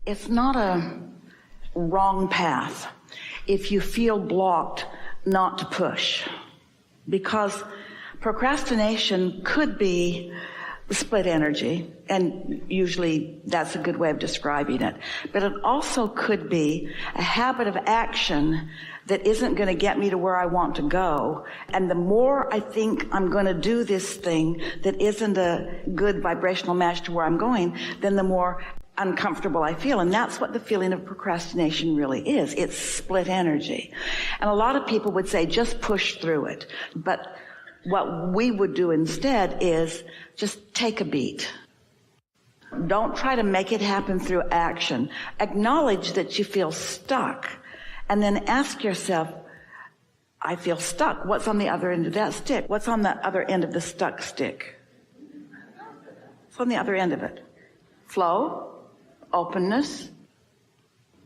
It's not a wrong path if you feel blocked not to push, because procrastination could be split energy, and usually that's a good way of describing it. But it also could be a habit of action that isn't going to get me to where I want to go. And the more I think I'm going to do this thing that isn't a good vibrational match to where I'm going, then the more uncomfortable I feel. And that's what the feeling of procrastination really is. It's split energy. And a lot of people would say, just push through it. But what we would do instead is just take a beat. Don't try to make it happen through action. Acknowledge that you feel stuck, and then ask yourself, I feel stuck. What's on the other end of that stick? What's on the other end of the stuck stick? What's on the other end of it? Flow, openness,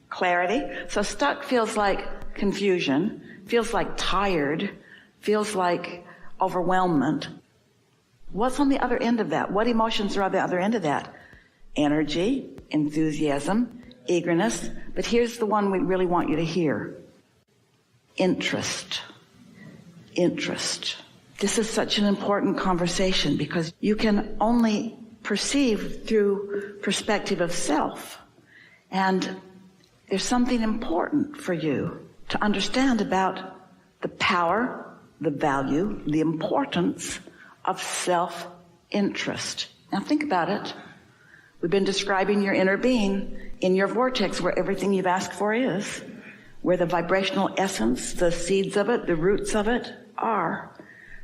clarity. So stuck feels like confusion, feels like tired, feels like overwhelmment. What's on the other end of that? What emotions are on the other end of that? Energy, enthusiasm, eagerness. But here's the one we really want you to hear. Interest. Interest. This is such an important conversation because you can only perceive through perspective of self. And there's something important for you to understand about the power, the value, the importance of self-interest. Now think about it. We've been describing your inner being in your vortex, where everything you've asked for is, where the vibrational essence, the seeds of it, the roots of it are.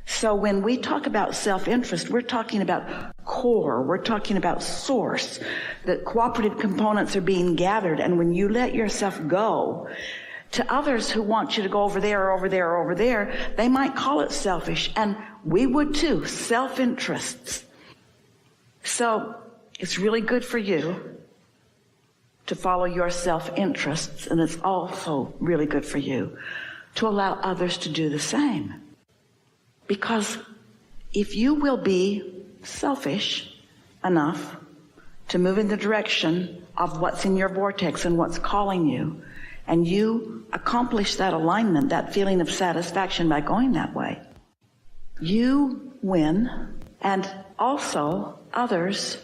So when we talk about self-interest, we're talking about core, we're talking about source. The cooperative components are being gathered, and when you let yourself go to others who want you to go over there or over there or over there, they might call it selfish, and we would too, self-interests. So it's really good for you to follow your self-interests, and it's also really good for you to allow others to do the same. Because if you will be selfish enough to move in the direction of what's in your vortex and what's calling you, and you accomplish that alignment, that feeling of satisfaction by going that way, you win, and also others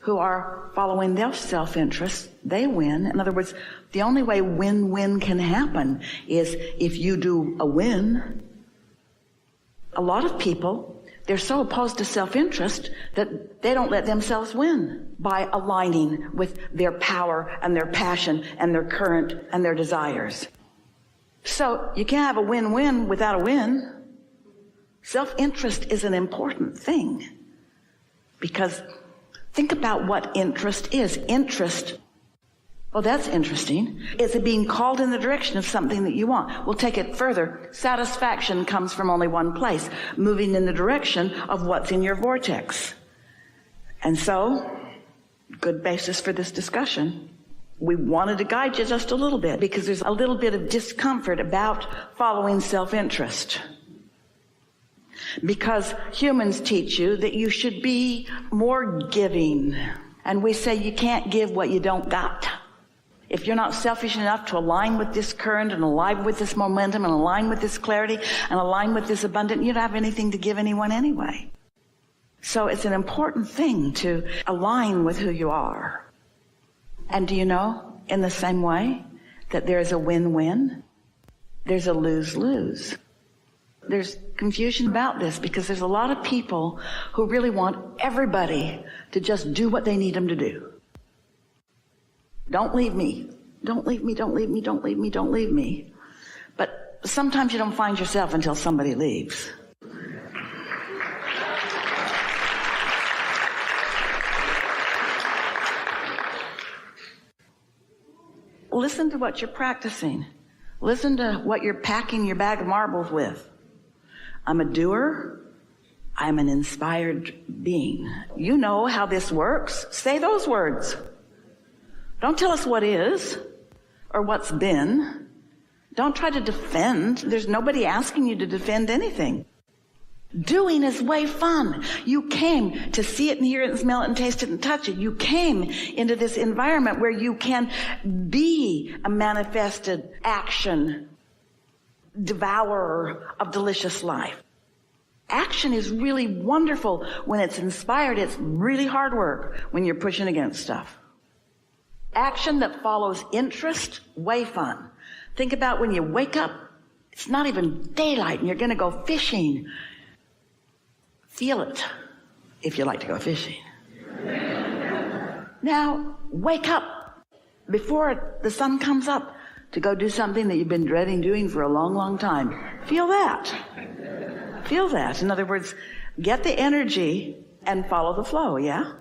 who are following their self-interest, they win. In other words, the only way win-win can happen is if you do a win. A lot of people, they're so opposed to self-interest that they don't let themselves win by aligning with their power and their passion and their current and their desires. So you can't have a win-win without a win. Self-interest is an important thing, because think about what interest is. Interest, well, that's interesting. It's being called in the direction of something that you want. We'll take it further. Satisfaction comes from only one place, moving in the direction of what's in your vortex. And so, good basis for this discussion. We wanted to guide you just a little bit because there's a little bit of discomfort about following self-interest. Because humans teach you that you should be more giving. And we say you can't give what you don't got. If you're not selfish enough to align with this current and align with this momentum and align with this clarity and align with this abundance, you don't have anything to give anyone anyway. So it's an important thing to align with who you are. And do you know, in the same way that there's a win-win, there's a lose-lose. There's confusion about this because there's a lot of people who really want everybody to just do what they need them to do. Don't leave me. Don't leave me, don't leave me, don't leave me, don't leave me. But sometimes you don't find yourself until somebody leaves. Listen to what you're practicing. Listen to what you're packing your bag of marbles with. I'm a doer. I'm an inspired being. You know how this works. Say those words. Don't tell us what is or what's been. Don't try to defend. There's nobody asking you to defend anything. Doing is way fun. You came to see it and hear it and smell it and taste it and touch it. You came into this environment where you can be a manifested action devourer of delicious life. Action is really wonderful when it's inspired. It's really hard work when you're pushing against stuff. Action that follows interest, way fun. Think about when you wake up, it's not even daylight and you're going to go fishing. Feel it if you like to go fishing. Now, wake up before the sun comes up to go do something that you've been dreading doing for a long, long time. Feel that. Feel that. In other words, get the energy and follow the flow, yeah?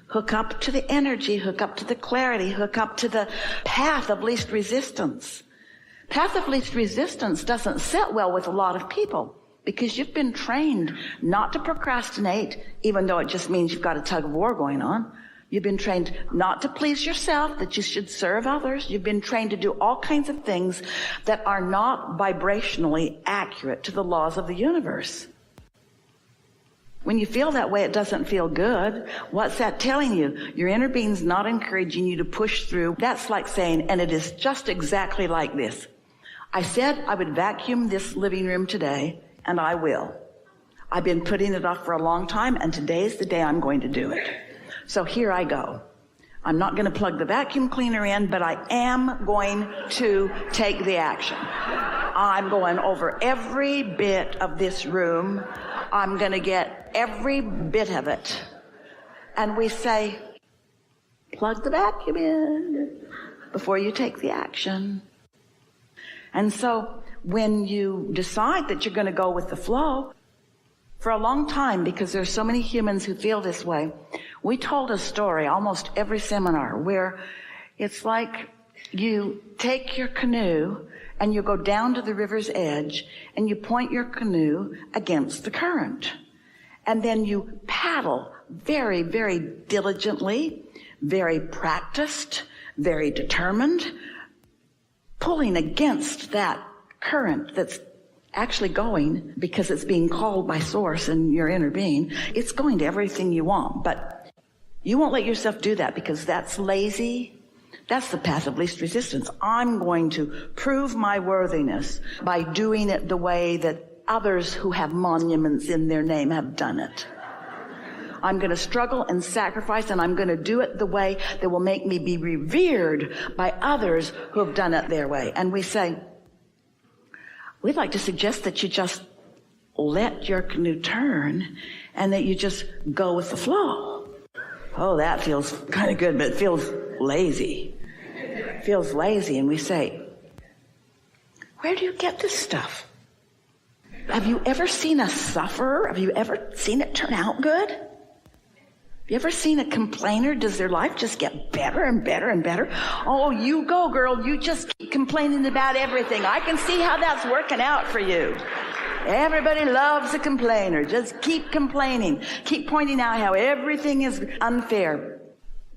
Hook up to the energy, hook up to the clarity, hook up to the path of least resistance. Path of least resistance doesn't sit well with a lot of people because you've been trained not to procrastinate, even though it just means you've got a tug of war going on. You've been trained not to please yourself, that you should serve others. You've been trained to do all kinds of things that are not vibrationally accurate to the laws of the universe. When you feel that way, it doesn't feel good. What's that telling you? Your inner being's not encouraging you to push through. That's like saying, and it is just exactly like this. I said I would vacuum this living room today, and I will. I've been putting it off for a long time, and today's the day I'm going to do it. So here I go. I'm not going to plug the vacuum cleaner in, but I am going to take the action. I'm going over every bit of this room. I'm going to get every bit of it. And we say, plug the vacuum in before you take the action. And so when you decide that you're going to go with the flow, for a long time, because there's so many humans who feel this way, we told a story almost every seminar where it's like you take your canoe and you go down to the river's edge and you point your canoe against the current. And then you paddle very, very diligently, very practiced, very determined, pulling against that current that's actually going because it's being called by source and your inner being. It's going to everything you want, but you won't let yourself do that because that's lazy. That's the path of least resistance. I'm going to prove my worthiness by doing it the way that others who have monuments in their name have done it. I'm going to struggle and sacrifice, and I'm going to do it the way that will make me be revered by others who have done it their way. And we say, we'd like to suggest that you just let your canoe turn and that you just go with the flow. Oh, that feels kind of good, but it feels lazy. It feels lazy. And we say, where do you get this stuff? Have you ever seen a sufferer? Have you ever seen it turn out good? Have you ever seen a complainer? Does their life just get better and better and better? Oh, you go, girl. You just keep complaining about everything. I can see how that's working out for you. Everybody loves a complainer. Just keep complaining. Keep pointing out how everything is unfair.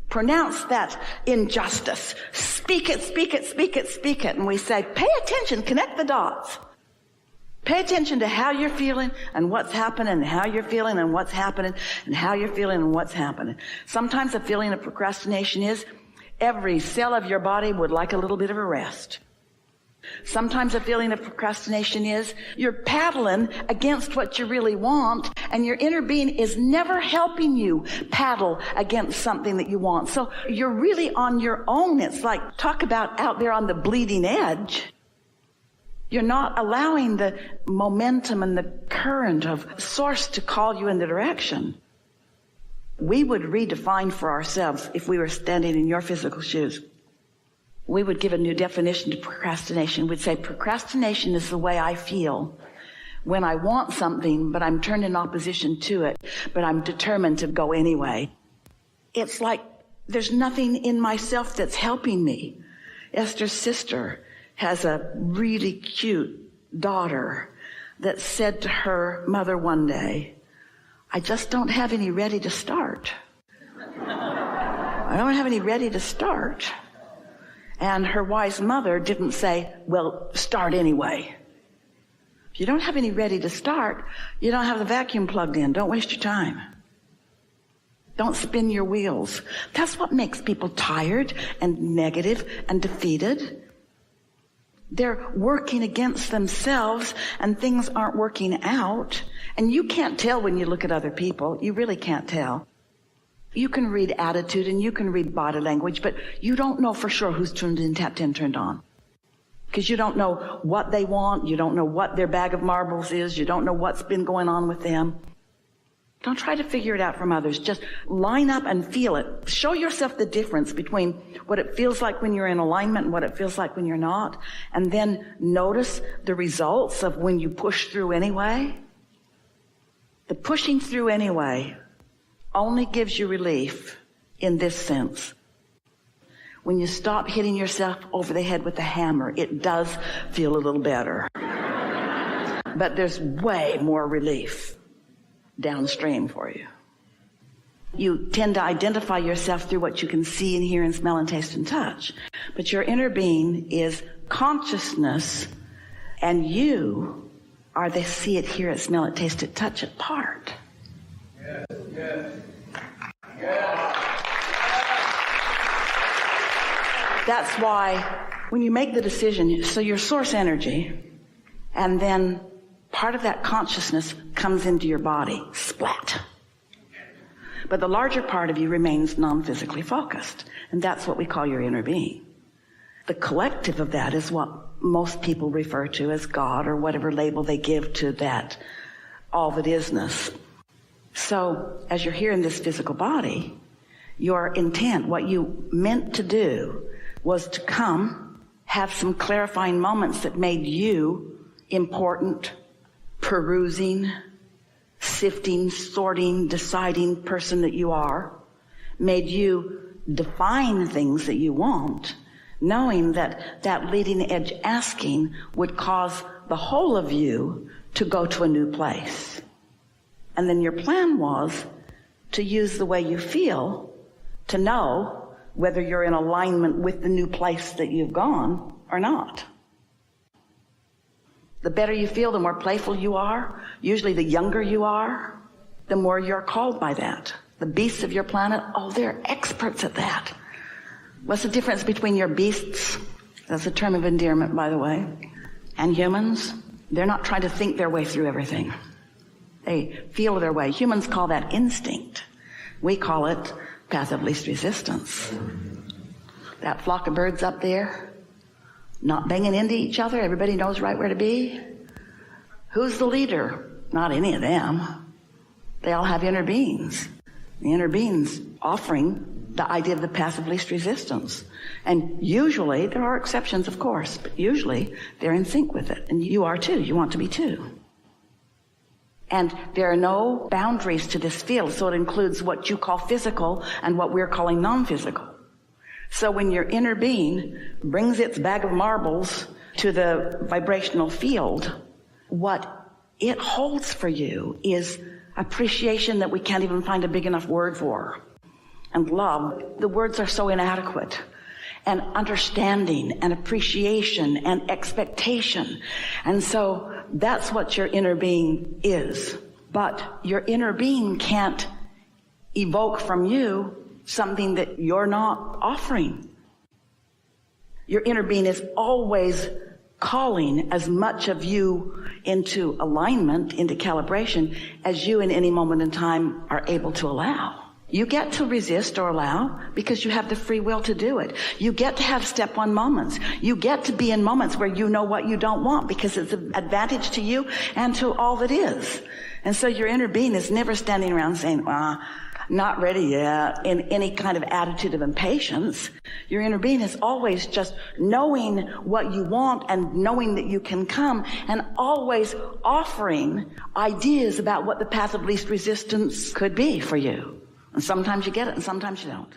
Pronounce that injustice. Speak it, speak it, speak it, speak it. And we say, pay attention, connect the dots. Pay attention to how you're feeling and what's happening and how you're feeling and what's happening and how you're feeling and what's happening. Sometimes a feeling of procrastination is every cell of your body would like a little bit of a rest. Sometimes a feeling of procrastination is you're paddling against what you really want and your inner being is never helping you paddle against something that you want. So you're really on your own. It's like, talk about out there on the bleeding edge. You're not allowing the momentum and the current of source to call you in the direction. We would redefine for ourselves, if we were standing in your physical shoes, we would give a new definition to procrastination. We'd say procrastination is the way I feel when I want something, but I'm turned in opposition to it, but I'm determined to go anyway. It's like there's nothing in myself that's helping me. Esther's sister has a really cute daughter that said to her mother one day, I just don't have any ready to start. I don't have any ready to start. And her wise mother didn't say, well, start anyway. If you don't have any ready to start, you don't have the vacuum plugged in. Don't waste your time. Don't spin your wheels. That's what makes people tired and negative and defeated. They're working against themselves and things aren't working out. And you can't tell when you look at other people. You really can't tell. You can read attitude and you can read body language, but you don't know for sure who's tuned in, tapped in, turned on. Because you don't know what they want. You don't know what their bag of marbles is. You don't know what's been going on with them. Don't try to figure it out from others. Just line up and feel it. Show yourself the difference between what it feels like when you're in alignment and what it feels like when you're not. And then notice the results of when you push through anyway. The pushing through anyway only gives you relief in this sense. When you stop hitting yourself over the head with a hammer, it does feel a little better. But there's way more relief downstream for you. You tend to identify yourself through what you can see and hear and smell and taste and touch. But your inner being is consciousness, and you are the see it, hear it, smell it, taste it, touch it part. Yes, yes, yes. That's why when you make the decision, so your source energy, and then part of that consciousness comes into your body, splat. But the larger part of you remains non-physically focused, and that's what we call your inner being. The collective of that is what most people refer to as God, or whatever label they give to that all that isness. So as you're here in this physical body, your intent, what you meant to do, was to come, have some clarifying moments that made you important, perusing, sifting, sorting, deciding person that you are, made you define things that you want, knowing that that leading edge asking would cause the whole of you to go to a new place. And then your plan was to use the way you feel to know whether you're in alignment with the new place that you've gone or not. The better you feel, the more playful you are. Usually the younger you are, the more you're called by that. The beasts of your planet, oh, they're experts at that. What's the difference between your beasts, that's a term of endearment, by the way, and humans? They're not trying to think their way through everything. They feel their way. Humans call that instinct. We call it path of least resistance. That flock of birds up there, not banging into each other, everybody knows right where to be. Who's the leader? Not any of them. They all have inner beings. The inner beings offering the idea of the path of least resistance. And usually, there are exceptions of course, but usually they're in sync with it. And you are too. You want to be too. And there are no boundaries to this field, so it includes what you call physical and what we're calling non-physical. So when your inner being brings its bag of marbles to the vibrational field, what it holds for you is appreciation that we can't even find a big enough word for. And love, the words are so inadequate. And understanding and appreciation and expectation. And so that's what your inner being is. But your inner being can't evoke from you something that you're not offering. Your inner being is always calling as much of you into alignment, into calibration, as you in any moment in time are able to allow. You get to resist or allow because you have the free will to do it. You get to have step one moments. You get to be in moments where you know what you don't want because it's an advantage to you and to all that is. And so your inner being is never standing around saying, not ready yet, in any kind of attitude of impatience. Your inner being is always just knowing what you want and knowing that you can come and always offering ideas about what the path of least resistance could be for you. And sometimes you get it and sometimes you don't.